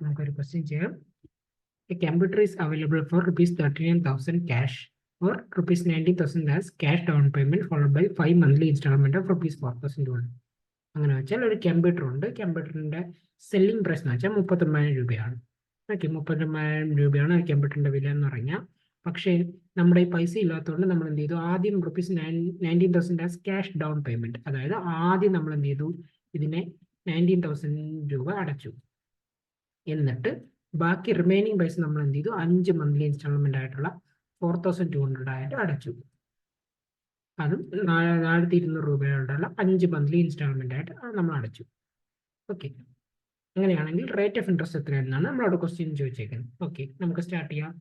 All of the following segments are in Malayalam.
നമുക്കൊരു ക്വസ്റ്റ്യൻ ചെയ്യാം. A computer is available for rupees 39,000 cash or rupees 90,000 as cash down payment followed by 5 monthly installment of rupees 4,000. അങ്ങനെ വെച്ചാൽ ഒരു കമ്പ്യൂട്ടർ ഉണ്ട്. കമ്പ്യൂട്ടറിന്റെ സെല്ലിംഗ് പ്രൈസ് എന്ന് വെച്ചാൽ 39,000 രൂപയാണ്. ഓക്കെ, 39,000 രൂപയാണ് ഒരു കമ്പ്യൂട്ടറിന്റെ വില എന്ന് പറഞ്ഞാൽ. പക്ഷേ നമ്മുടെ ഈ പൈസ ഇല്ലാത്തതുകൊണ്ട് നമ്മൾ എന്ത് ചെയ്തു, ആദ്യം rupees 19,000 as cash down payment, അതായത് ആദ്യം നമ്മൾ എന്ത് ചെയ്തു, ഇതിനെ 19,000 രൂപ അടച്ചു. എന്നിട്ട് ബാക്കി റിമൈനിങ് പൈസ നമ്മൾ എന്ത് ചെയ്തു, 5 മന്ത്ലി ഇൻസ്റ്റാൾമെന്റ് ആയിട്ടുള്ള 4,200 ആയിട്ട് അടച്ചു. അതും 4,200 രൂപയോടുള്ള 5 മന്ത്ലി ഇൻസ്റ്റാൾമെന്റ് ആയിട്ട് നമ്മൾ അടച്ചു. ഓക്കെ, അങ്ങനെയാണെങ്കിൽ റേറ്റ് ഓഫ് ഇൻട്രസ്റ്റ് എത്രയാണെന്നാണ് നമ്മളോട് ക്വസ്റ്റ്യൻ ചോദിച്ചേക്കുന്നത്. ഓക്കെ, നമുക്ക് സ്റ്റാർട്ട് ചെയ്യാം.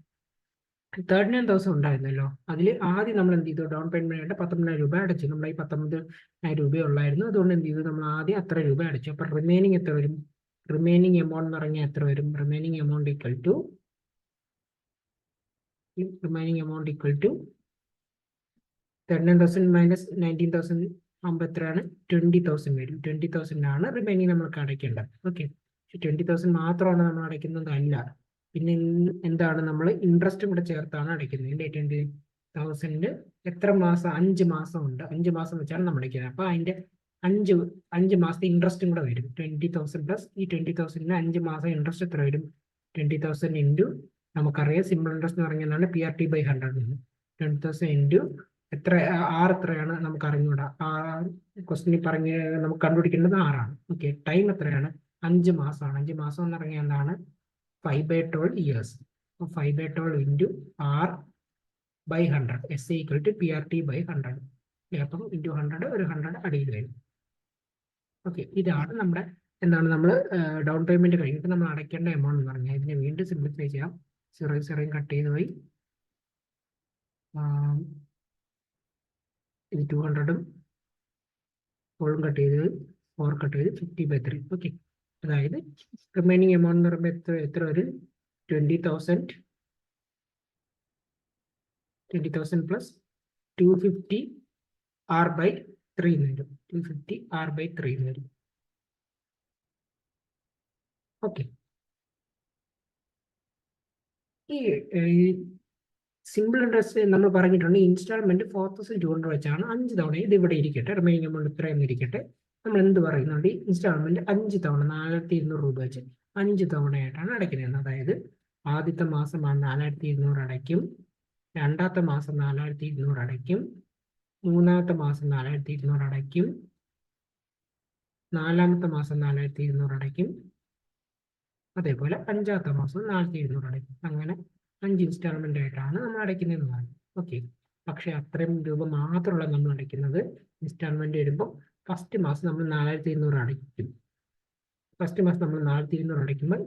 39,000 ഉണ്ടായിരുന്നല്ലോ, അതിൽ ആദ്യം നമ്മൾ എന്ത് ചെയ്തു, ഡൗൺ പേയ്മെന്റ് ആയിട്ട് 19,000 രൂപ അടച്ചു. നമ്മൾ ഈ 19,000 രൂപ ഉള്ളായിരുന്നു, അതുകൊണ്ട് എന്ത് ചെയ്തു, നമ്മൾ ആദ്യം അത്ര രൂപ അടച്ചു. അപ്പൊ റിമൈനിങ് എത്ര വരും? റിമൈനിങ് എമൗണ്ട് എന്ന് പറഞ്ഞാൽ എത്ര വരും? Remaining amount equal to 39,000 minus 19,000 ആകുമ്പോൾ എത്രയാണ്? 20,000 വരും. 20,000 ആണ് റിമൈനിങ് നമ്മൾക്ക് അടയ്ക്കേണ്ടത്. ഓക്കെ, 20,000 മാത്രമാണ് നമ്മൾ അടയ്ക്കുന്നത് അല്ല, പിന്നെ എന്താണ്, നമ്മൾ ഇൻട്രസ്റ്റും കൂടെ ചേർത്താണ് അടയ്ക്കുന്നത്. 20,000 എത്ര മാസം? 5 മാസം ഉണ്ട്. 5 മാസം വെച്ചാണ് നമ്മൾ അടയ്ക്കുന്നത്. അപ്പൊ അതിന്റെ 5 മാസത്തെ ഇൻട്രസ്റ്റും കൂടെ വരും. 20,000 പ്ലസ് ഈ 20,000 5 മാസം ഇൻട്രസ്റ്റ് എത്ര വരും? 20,000 ഇൻറ്റു, നമുക്കറിയാം സിമ്പിൾ ഇൻട്രസ്റ്റ് എന്ന് പറഞ്ഞാൽ PRT/100. 20,000 ഇൻറ്റു എത്ര, എത്രയാണ് നമുക്ക് അറിഞ്ഞൂടാ. ക്വസ്റ്റ്യൻ പറഞ്ഞ് നമുക്ക് കണ്ടുപിടിക്കേണ്ടത് 6 ഓക്കെ, ടൈം എത്രയാണ്? 5 മാസമാണ്. 5 മാസം എന്ന് പറഞ്ഞാൽ എന്താണ്? 5/12 years. 5/12 into R/100 S equal to PRT/100. അപ്പം ഇൻറ്റു 100, ഒരു 100 അടിയിൽ വരും. ഓക്കെ, ഇതാണ് നമ്മുടെ എന്താണ്, നമ്മൾ ഡൗൺ പേയ്മെന്റ് കഴിഞ്ഞിട്ട് നമ്മൾ അടയ്ക്കേണ്ട എമൗണ്ട് എന്ന് പറഞ്ഞാൽ. ഇതിനെ വീണ്ടും സിംപ്ലിഫൈ ചെയ്യാം. 0 കട്ട് ചെയ്ത് പോയി, ഇത് 200ഉം 4 കട്ട് ചെയ്ത് 4 കട്ട് ചെയ്ത് 50/3. ഓക്കെ, അതായത് റിമൈനിങ് എമൗണ്ട് എന്ന് പറയുമ്പോൾ എത്ര വരും? 20,000 പ്ലസ് 250 R/3 എന്ന് വരും. 250 R/3 എന്ന് വരും. ഓക്കെ, ഈ സിമ്പിൾ ഇൻട്രസ്റ്റ് നമ്മൾ പറഞ്ഞിട്ടുണ്ട്, ഇൻസ്റ്റാൾമെന്റ് 4,200 വെച്ചാണ് 5 തവണ. ഇത് ഇവിടെ ഇരിക്കട്ടെ, റിമൈനിങ് എമൗണ്ട് ഇത്രയും ഇരിക്കട്ടെ. നമ്മൾ എന്ത് പറയുന്നുണ്ട്, ഇൻസ്റ്റാൾമെന്റ് 5 തവണ 4,200 രൂപ വെച്ച് 5 തവണയായിട്ടാണ് അടയ്ക്കുന്നത്. അതായത് ആദ്യത്തെ മാസം 4,200 അടയ്ക്കും, രണ്ടാമത്തെ മാസം 4,200 അടയ്ക്കും, മൂന്നാമത്തെ മാസം 4,200 അടയ്ക്കും, നാലാമത്തെ മാസം 4,200 അടയ്ക്കും, അതേപോലെ 5ാമത്തെ മാസം 4,200 അടയ്ക്കും. അങ്ങനെ 5 ഇൻസ്റ്റാൾമെന്റ് ആയിട്ടാണ് നമ്മൾ അടയ്ക്കുന്നതെന്ന് പറഞ്ഞു. ഓക്കെ, പക്ഷെ അത്രയും രൂപ മാത്രമല്ല നമ്മൾ അടയ്ക്കുന്നത്. ഇൻസ്റ്റാൾമെന്റ് വരുമ്പോൾ ഫസ്റ്റ് മാസം നമ്മൾ 4,200 അടയ്ക്കും. ഫസ്റ്റ് മാസം നമ്മൾ 4,200 അടയ്ക്കുമ്പോൾ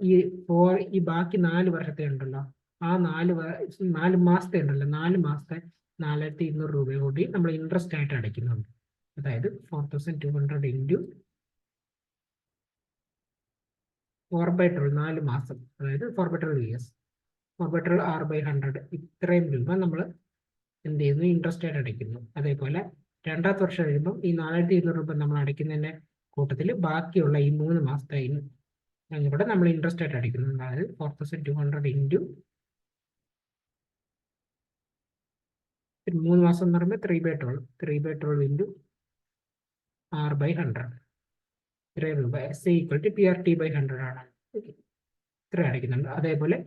ഈ ബാക്കി 4 വർഷത്തെ ഉണ്ടല്ലോ, ആ 4 മാസത്തെ ഉണ്ടല്ലോ, 4 മാസത്തെ 4,200 രൂപ കൂടി നമ്മൾ ഇൻട്രസ്റ്റ് ആയിട്ട് അടയ്ക്കുന്നുണ്ട്. അതായത് 4,200 ഇൻറ്റു 4/12, 4 മാസം, അതായത് 4/12 ഇയേഴ്സ്, 4/12 R/100. ഇത്രയും രൂപ നമ്മൾ എന്ത് ചെയ്യുന്നു, ഇൻട്രസ്റ്റ് ആയിട്ട് അടയ്ക്കുന്നു. അതേപോലെ രണ്ടാമത്തെ വർഷം കഴിയുമ്പോൾ ഈ 4,200 രൂപ നമ്മൾ അടയ്ക്കുന്നതിന്റെ കൂട്ടത്തിൽ ബാക്കിയുള്ള ഈ 3 മാസത്തെ ഇവിടെ നമ്മൾ ഇൻട്രസ്റ്റ് ആയിട്ട് അടയ്ക്കുന്നു. അതായത് 4,200 ഇൻറ്റു 3 മാസം എന്ന് പറയുമ്പോൾ 3/12 ഇൻറ്റു R/100. ഇത്രയും രൂപ S ഈക്വൽ ടു PRT/100 ആണ്. ഇത്ര അടയ്ക്കുന്നുണ്ട്. അതേപോലെ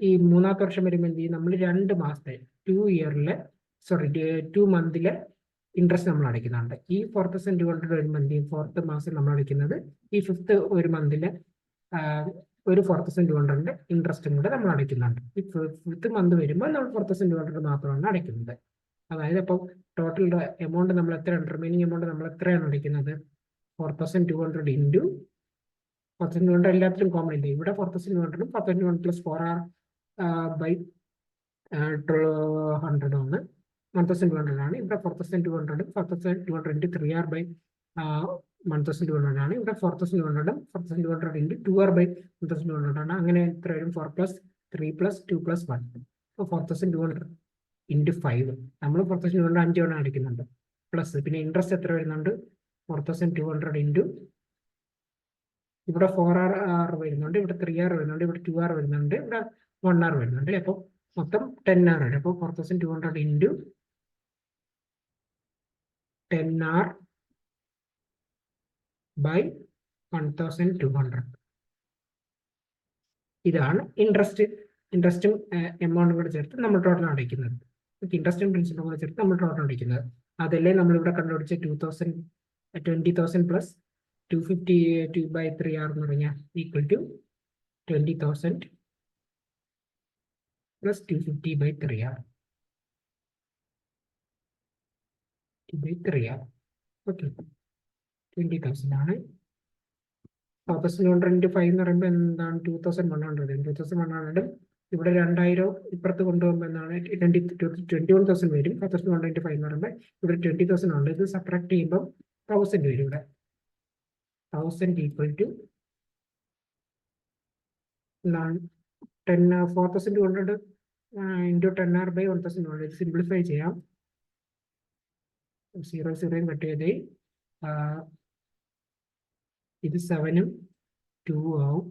ഈ മൂന്നാമത്തെ വർഷം വരുമ്പോൾ എന്ത് ചെയ്യും, നമ്മൾ 2 മാസത്തെ 2 മന്തിലെ ഇൻട്രസ്റ്റ് നമ്മൾ അടയ്ക്കുന്നുണ്ട്. ഈ 4,200 വരുമ്പോൾ എന്ത് ചെയ്യും, 4th മാസം നമ്മൾ അടയ്ക്കുന്നത് ഈ 5th ഒരു മന്തിലെ ഒരു 4,200 ഇൻട്രസ്റ്റും കൂടെ നമ്മൾ അടയ്ക്കുന്നുണ്ട്. ഈ 5th മന്ത് വരുമ്പോൾ നമ്മൾ 4,200 മാത്രമാണ് അടയ്ക്കുന്നത്. അതായത് അപ്പോൾ ടോട്ടൽ എമൗണ്ട് നമ്മൾ എത്രയാണ്, റിമൈനിങ് എമൗണ്ട് നമ്മൾ എത്രയാണ് അടയ്ക്കുന്നത്? 4,200 ഇൻറ്റു 4,200 എല്ലാത്തിലും കോമൺ ഇല്ല. ഇവിടെ 4,200 4,200 പ്ലസ് 4R/100 ആണ്, 1,200 ആണ്. ഇവിടെ 4,200 4,200 ഇൻറ്റു 3R/1,200 ആണ്. ഇവിടെ 4,200 4,200 ഇൻറ്റു 2R/1,200 ആണ്. അങ്ങനെ എത്ര വരും? 4 + 3 + 2 + 1. അപ്പോൾ 4,200 ഇൻറ്റു 5 നമ്മൾ 4,200 5 തവണ അടയ്ക്കുന്നുണ്ട്. പ്ലസ് പിന്നെ ഇൻട്രസ്റ്റ് എത്ര വരുന്നുണ്ട്? 4,200 ഇൻറ്റു ഇവിടെ 4R വരുന്നുണ്ട്, ഇവിടെ 3R വരുന്നുണ്ട്, ഇവിടെ 2R വരുന്നുണ്ട്, ഇവിടെ 1R വരുന്നുണ്ട്. അപ്പോൾ മൊത്തം 10R ആണ്. അപ്പോൾ 4200 ഇൻറ്റു 10R ബൈ 1200. ഇതാണ് ഇൻട്രസ്റ്റും എമൗണ്ടും കൂടെ ചേർത്ത് നമ്മൾ ടോട്ടൽ അടയ്ക്കുന്നത്. ഇൻട്രസ്റ്റും പ്രിൻസിപ്പളും കൂടെ ചേർത്ത് നമ്മൾ ടോട്ടൽ അടയ്ക്കുന്നത്. അതല്ലേ നമ്മളിവിടെ കണ്ടുപിടിച്ച 20,000 പ്ലസ് 252/3R എന്ന് പറഞ്ഞാൽ equal to 20,000 plus 250/3R. Okay, 20,000 ആണ്. 1,200 × 5 എന്ന് പറയുമ്പോൾ എന്താണ്? 2,100. 2,100 ഇവിടെ 2000 ഇപ്പുറത്ത് കൊണ്ടുപോകുമ്പോൾ എന്താണ്? 21,000 വരും. 1,200 × 5 എന്ന് പറയുമ്പോൾ ഇവിടെ 20,000 ഉണ്ട്. ഇത് സബ്ട്രാക്ട് ചെയ്യുമ്പോൾ 1,000 വരും. ഇവിടെ 1,000 equal to 4,200 into 10R by 1,200. ഇത് സിംപ്ലിഫൈ ചെയ്യാം. 0 കട്ട് ചെയ്ത് ഇത് 7ഉം 2 ആവും,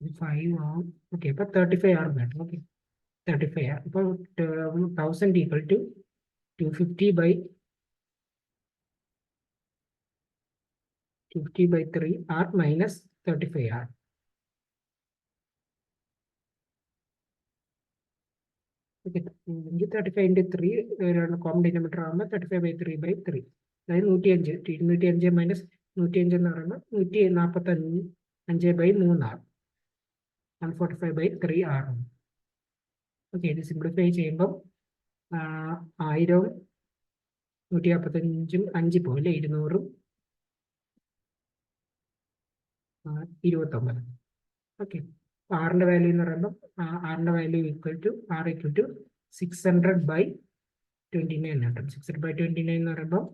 ഇത് 5 ആവും. ഓക്കെ, അപ്പൊ 35R വേണം. Okay, 35R. അപ്പോൾ 1,000 equal to 250/3R minus 35R. Okay, 35 × 3 common denominator ആകുമ്പോൾ 35/3/3. അതായത് 105. 205 മൈനസ് 105 എന്ന് പറയുമ്പോൾ 145/3R. 145/3R. ഓക്കെ, ഇത് സിംപ്ലിഫൈ ചെയ്യുമ്പം 1000 145 5 പോലെ 200 29. ഓക്കെ, ആറിന്റെ വാല്യൂ എന്ന് പറയുമ്പോൾ ആറിന്റെ വാല്യൂ ഈക്വൽ ടു 600/29 കിട്ടും. 600/29 എന്ന് പറയുമ്പോൾ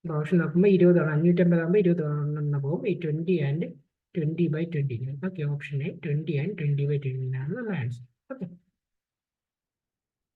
ഓപ്ഷൻ നോക്കുമ്പോൾ 20 ആണ്. 550 ആകുമ്പോൾ 20 പോകും. 20 and 20/29. Okay, option A 20 and 20/29 ആണ് നമ്മുടെ ആൻസർ. ഓക്കെ.